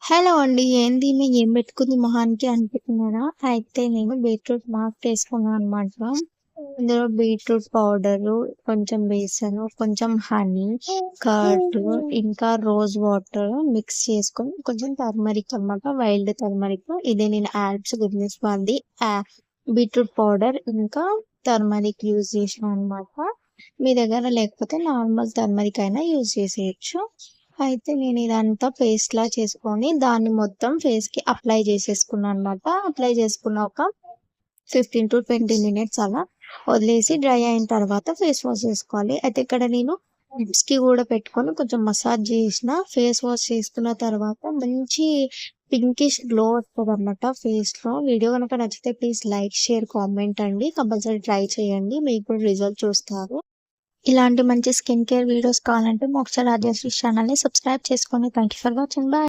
Hello అండి. ఏంది ఈమె ఏం పెట్టుకుంది మొహానికి అనుకుంటున్నారా? అయితే నేను బీట్రూట్ మాస్క్ వేసుకున్నాను అనమాట. ఇందులో బీట్రూట్ పౌడరు, కొంచెం బేసను, కొంచెం హనీ, కర్డ్, ఇంకా రోజ్ వాటర్ మిక్స్ చేసుకొని కొంచెం టర్మరిక్ అనమాట. Wild turmeric. ఇది నేను ఆల్ప్స్ గుడ్నెస్ వాళ్ళది బీట్రూట్ పౌడర్ ఇంకా టర్మరిక్ యూజ్ చేసిన అనమాట. మీ దగ్గర లేకపోతే నార్మల్ టర్మరిక్ అయినా యూజ్ చేసేయచ్చు. అయితే నేను ఇదంతా పేస్ట్‌లా చేసుకొని దాన్ని మొత్తం ఫేస్‌కి అప్లై చేసేసుకున్నా అనమాట. అప్లై చేసుకున్నాక 15-20 మినిట్స్ అలా వదిలేసి డ్రై అయిన తర్వాత ఫేస్ వాష్ చేసుకోవాలి. అయితే ఇక్కడ నేను లిప్స్‌కి కూడా పెట్టుకొని కొంచెం మసాజ్ చేసిన. ఫేస్ వాష్ చేసుకున్న తర్వాత మంచి పింకిష్ గ్లో వస్తదనమాట ఫేస్‌లో. వీడియో గనుక నచ్చితే ప్లీజ్ లైక్, షేర్, కామెంట్ అండి. కంపల్సరీ ట్రై చేయండి. మీకు కూడా రిజల్ట్ చూస్తారు. ఇలాంటి మంచి స్కిన్ కేర్ వీడియోస్ కావాలంటే మోక్ష రాజశ్రీ ఛానల్‌ని సబ్స్క్రైబ్ చేసుకోండి. Thank you for watching. By.